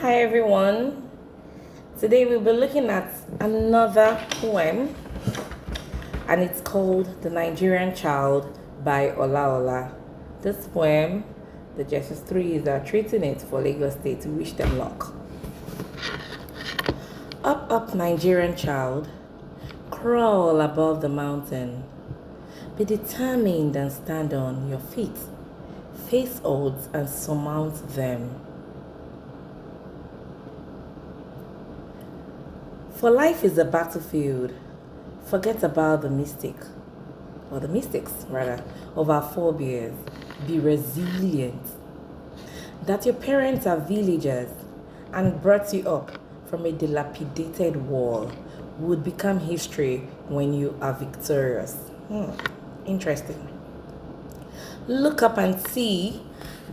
Hi everyone. Today we'll be looking at another poem and it's called The Nigerian Child by Olla. This poem, the Jesus 3 are treating it for Lagos State to wish them luck. Up, Nigerian child, crawl above the mountain. Be determined and stand on your feet. Face odds and surmount them. For life is a battlefield. Forget about the mystics rather, of our forebears. Be resilient. That your parents are villagers and brought you up from a dilapidated wall would become history when you are victorious. Interesting. Look up and see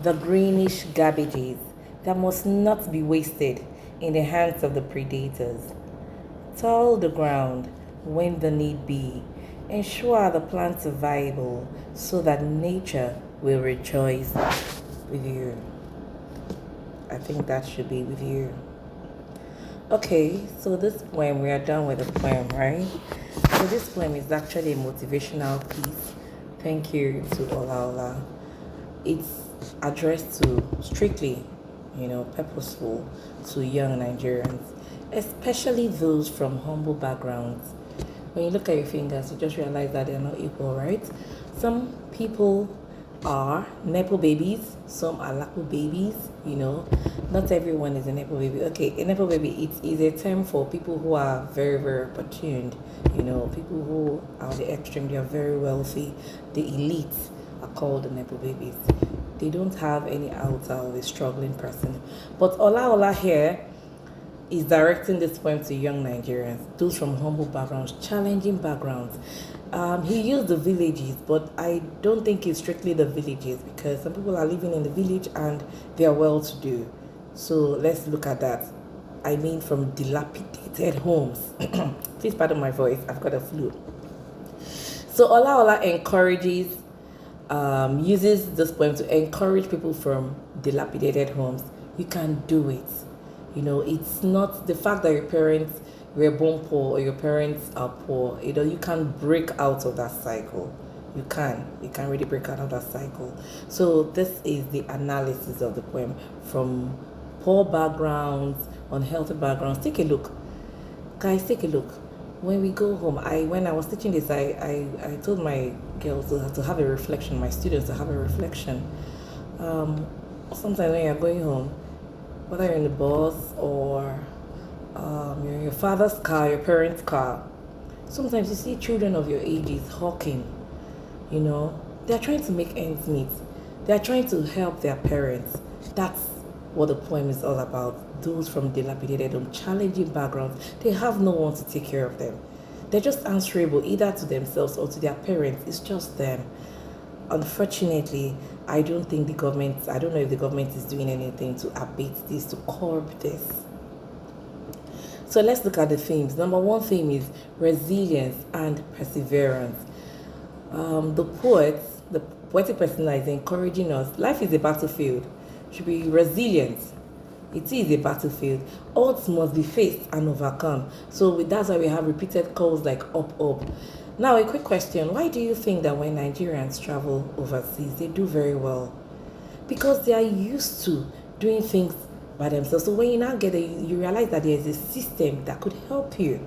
the greenish garbages that must not be wasted in the hands of the predators. Till the ground when the need be. Ensure the plants are viable so that nature will rejoice with you. I think that should be with you. Okay, so this poem, we are done with the poem, right? So this poem is actually a motivational piece. Thank you to Olla. It's addressed to strictly, purposeful to young Nigerians, especially those from humble backgrounds. When you look at your fingers, you just realize that they're not equal, right? Some people are Nepo babies, some are Lapo babies, Not everyone is a Nepo baby. Okay, a Nepo baby, it is a term for people who are very, very opportuned, people who are the extreme, they are very wealthy. The elites are called the Nepo babies. They don't have any outer of a struggling person. But Olla here is directing this poem to young Nigerians, those from humble backgrounds, challenging backgrounds. He used the villages, but I don't think it's strictly the villages because some people are living in the village and they are well-to-do. So let's look at that. I mean from dilapidated homes. Please pardon my voice, I've got a flu. So Olla encourages, uses this poem to encourage people from dilapidated homes. You can do it. It's not the fact that your parents were born poor or your parents are poor. You can break out of that cycle. You can really break out of that cycle. So this is the analysis of the poem from poor backgrounds, unhealthy backgrounds. Take a look. Guys, take a look. When we go home, when I was teaching this, I told my girls to have a reflection, my students to have a reflection. Sometimes when you're going home, whether you're in the bus or you're in your father's car, your parents' car, sometimes you see children of your ages hawking. They're trying to make ends meet. They're trying to help their parents. That's what the poem is all about. Those from dilapidated and challenging backgrounds, they have no one to take care of them. They're just answerable either to themselves or to their parents. It's just them. Unfortunately, I don't know if the government is doing anything to abate this, to curb this. So let's look at the themes. Number one theme is resilience and perseverance. The poetic person is encouraging us. Life is a battlefield. Should be resilient. It is a battlefield. Odds must be faced and overcome. So that's why we have repeated calls like up. Now, a quick question. Why do you think that when Nigerians travel overseas, they do very well? Because they are used to doing things by themselves. So when you now get there, you realize that there is a system that could help you.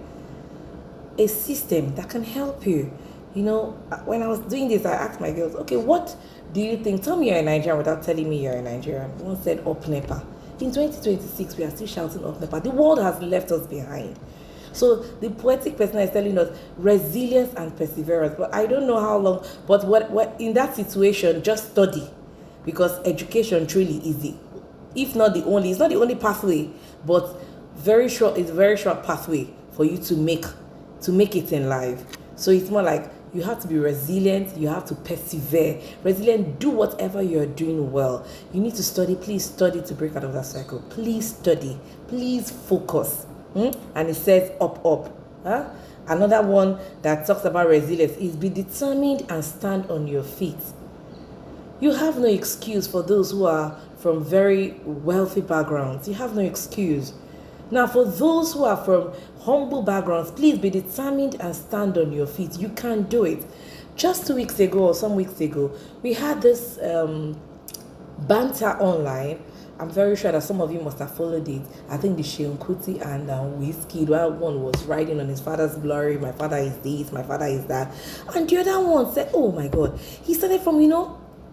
A system that can help you. When I was doing this, I asked my girls, okay, what do you think? Tell me you're a Nigerian without telling me you're a Nigerian. One said up NEPA. In 2026, we are still shouting up NEPA. The world has left us behind. So the poetic person is telling us resilience and perseverance. But I don't know how long, but what in that situation, just study. Because education truly is it's not the only pathway, but it's a very short pathway for you to make it in life. So it's more like you have to be resilient, you have to persevere. Resilient, do whatever you're doing well. You need to study, please study to break out of that cycle. Please study, please focus. And it says up. Another one that talks about resilience is be determined and stand on your feet. You have no excuse for those who are from very wealthy backgrounds. You have no excuse. Now, for those who are from humble backgrounds, please be determined and stand on your feet. You can do it. Just 2 weeks ago or some weeks ago, we had this banter online. I'm very sure that some of you must have followed it. I think the Sheon Kuti and Whiskey, while one was riding on his father's glory, my father is this, my father is that. And the other one said, oh my God, he started from,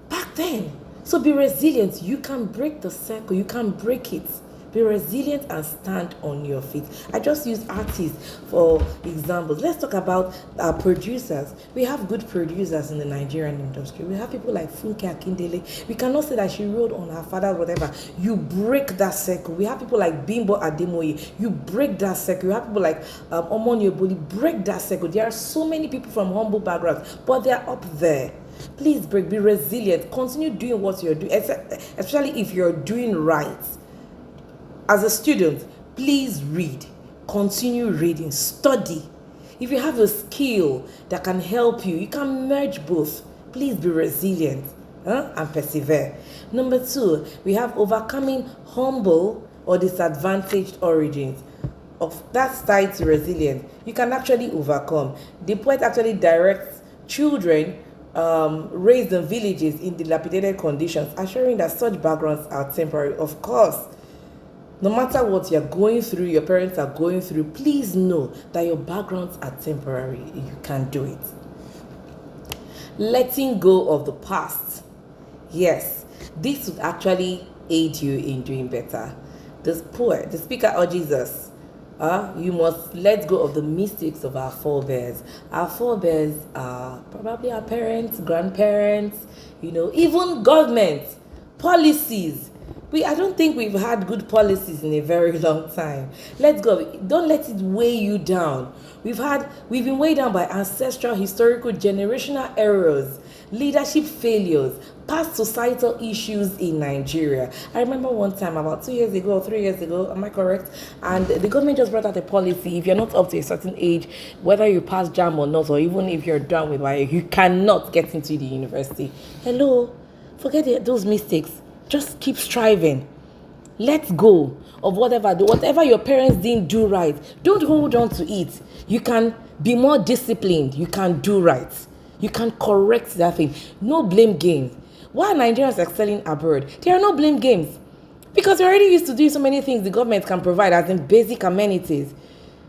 back then. So be resilient. You can break the circle. You can break it. Be resilient and stand on your feet. I just use artists for examples. Let's talk about producers. We have good producers in the Nigerian industry. We have people like Funke Akindele. We cannot say that she rode on her father, whatever. You break that circle. We have people like Bimbo Ademoye. You break that circle. You have people like Omoni Oboli. Break that circle. There are so many people from humble backgrounds, but they are up there. Please be resilient. Continue doing what you're doing, especially if you're doing right. As a student, please read. Continue reading. Study. If you have a skill that can help you, you can merge both. Please be resilient and persevere. Number 2, we have overcoming humble or disadvantaged origins. Of that tied to resilience, you can actually overcome. The poet actually directs children raised in villages in dilapidated conditions, assuring that such backgrounds are temporary. Of course, no matter what you're going through, your parents are going through, please know that your backgrounds are temporary. You can do it. Letting go of the past. Yes, this would actually aid you in doing better. The speaker urges us, you must let go of the mistakes of our forebears. Our forebears are probably our parents, grandparents, even government, policies. I don't think we've had good policies in a very long time. Let's go. Don't let it weigh you down. We've been weighed down by ancestral, historical, generational errors, leadership failures, past societal issues in Nigeria. I remember one time about 2 years ago or 3 years ago, am I correct? And the government just brought out a policy: if you're not up to a certain age, whether you pass JAM or not, or even if you're done with WAEC, you cannot get into the university. Hello, forget those mistakes. Just keep striving. Let go of whatever your parents didn't do right. Don't hold on to it. You can be more disciplined. You can do right. You can correct that thing. No blame games. Why are Nigerians excelling abroad? There are no blame games. Because you're already used to doing so many things the government can provide, as in basic amenities.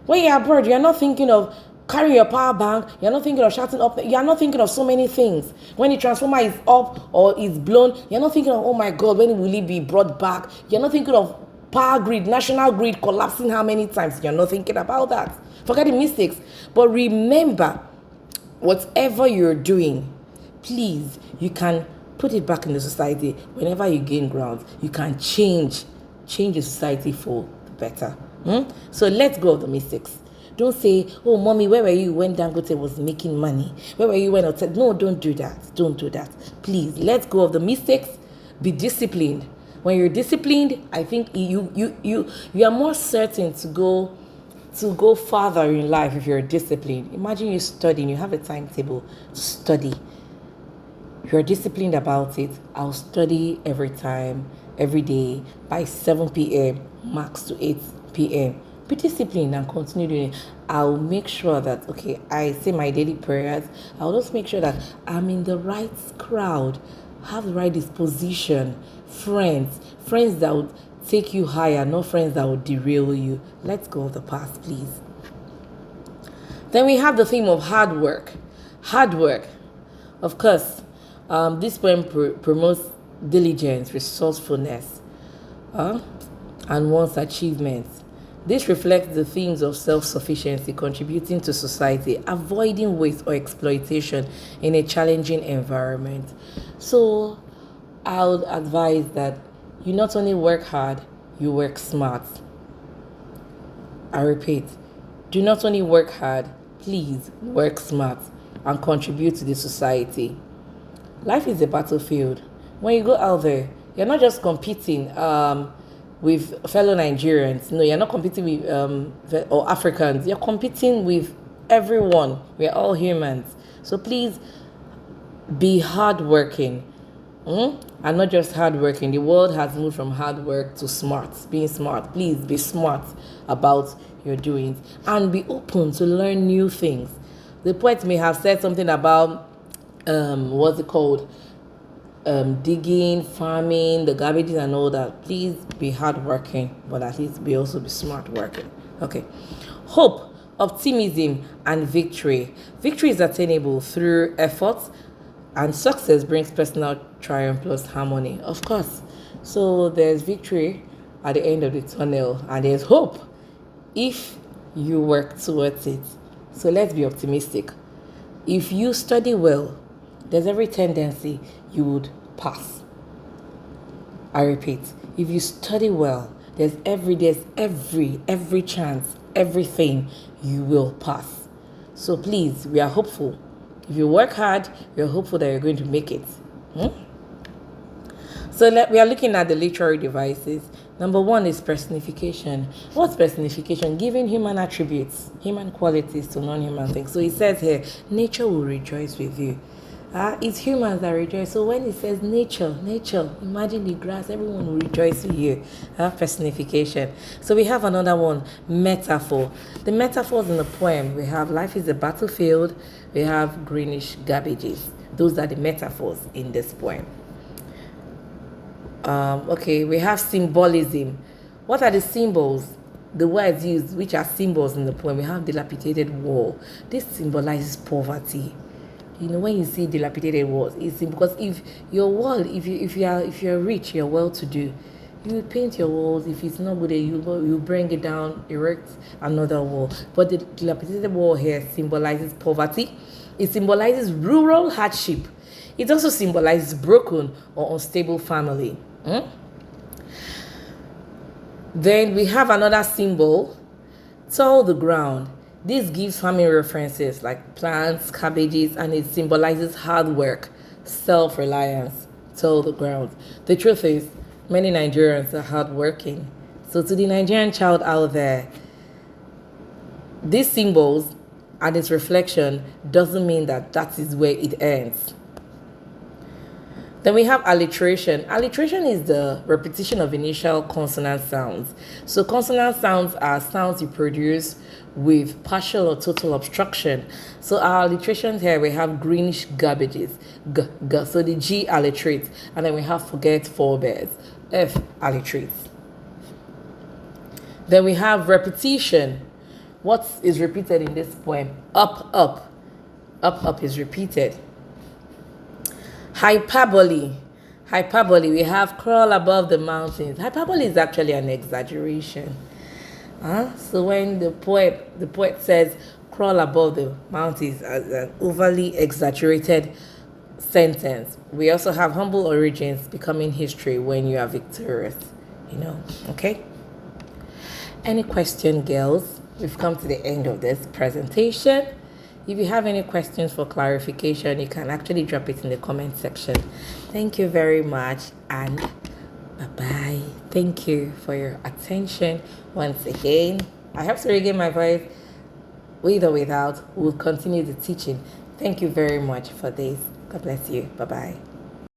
When you're abroad, you're not thinking of carrying your power bank, you're not thinking of shutting up, you're not thinking of so many things. When the transformer is up or is blown, you're not thinking of, oh my God, when will it be brought back? You're not thinking of power grid, national grid collapsing how many times. You're not thinking about that. Forget the mistakes. But remember, whatever you're doing, please, you can put it back in the society. Whenever you gain ground, you can change the society for the better. So let's go of the mistakes. Don't say, oh, mommy, where were you when Dangote was making money? Where were you when I said, no, don't do that. Don't do that. Please, let go of the mistakes. Be disciplined. When you're disciplined, I think you are more certain to go farther in life if you're disciplined. Imagine you studying, you have a timetable to study. You're disciplined about it. I'll study every time, every day, by 7 p.m., max to 8 p.m. Be disciplined and continue doing it. I'll make sure that, I say my daily prayers. I'll just make sure that I'm in the right crowd, have the right disposition, friends that would take you higher, not friends that would derail you. Let's go of the past, please. Then we have the theme of hard work. Hard work. Of course, this poem promotes diligence, resourcefulness, and one's achievements. This reflects the themes of self-sufficiency, contributing to society, avoiding waste or exploitation in a challenging environment. So I would advise that you not only work hard, you work smart. I repeat, do not only work hard, please work smart and contribute to the society. Life is a battlefield. When you go out there, you're not just competing with fellow Nigerians. No, you're not competing with or Africans. You're competing with everyone. We're all humans. So please be hardworking. And not just hardworking. The world has moved from hard work to smart, being smart. Please be smart about your doings and be open to learn new things. The poet may have said something about what's it called? Digging, farming, the garbages and all that. Please be hardworking, but at least also be smart working. Okay. Hope, optimism, and victory. Victory is attainable through effort, and success brings personal triumph plus harmony. Of course. So there's victory at the end of the tunnel, and there's hope if you work towards it. So let's be optimistic. If you study well, there's every tendency you would pass. I repeat, if you study well, there's every chance, everything you will pass. So please, we are hopeful. If you work hard, you're hopeful that you're going to make it. So we are looking at the literary devices. Number 1 is personification. What's personification? Giving human attributes, human qualities to non-human things. So it says here, nature will rejoice with you. It's humans that rejoice. So when it says nature, imagine the grass, everyone will rejoice with you. Personification. So we have another one, metaphor. The metaphors in the poem, we have life is a battlefield, we have greenish garbages. Those are the metaphors in this poem. Okay, we have symbolism. What are the symbols? The words used, which are symbols in the poem. We have dilapidated wall. This symbolizes poverty. You know, when you see dilapidated walls, it's because if your wall, if you're rich, you're well-to-do, you paint your walls. If it's not good, you bring it down, erect another wall. But the dilapidated wall here symbolizes poverty. It symbolizes rural hardship. It also symbolizes broken or unstable family. Then we have another symbol, till the ground. This gives farming references like plants, cabbages, and it symbolizes hard work, self-reliance, till the ground. The truth is, many Nigerians are hardworking. So to the Nigerian child out there, these symbols and its reflection doesn't mean that is where it ends. Then we have alliteration. Alliteration is the repetition of initial consonant sounds. So consonant sounds are sounds you produce with partial or total obstruction. So our alliterations here, we have greenish garbages, g. So the G alliterates. And then we have forget forebears, F alliterates. Then we have repetition. What is repeated in this poem? Up is repeated. Hyperbole, we have crawl above the mountains. Hyperbole is actually an exaggeration. So when the poet says crawl above the mountains as an overly exaggerated sentence. We also have humble origins becoming history when you are victorious. Okay? Any question, girls? We've come to the end of this presentation. If you have any questions for clarification, you can actually drop it in the comment section. Thank you very much, and bye-bye. Thank you for your attention once again. I hope to regain my voice with or without. We'll continue the teaching. Thank you very much for this. God bless you. Bye-bye.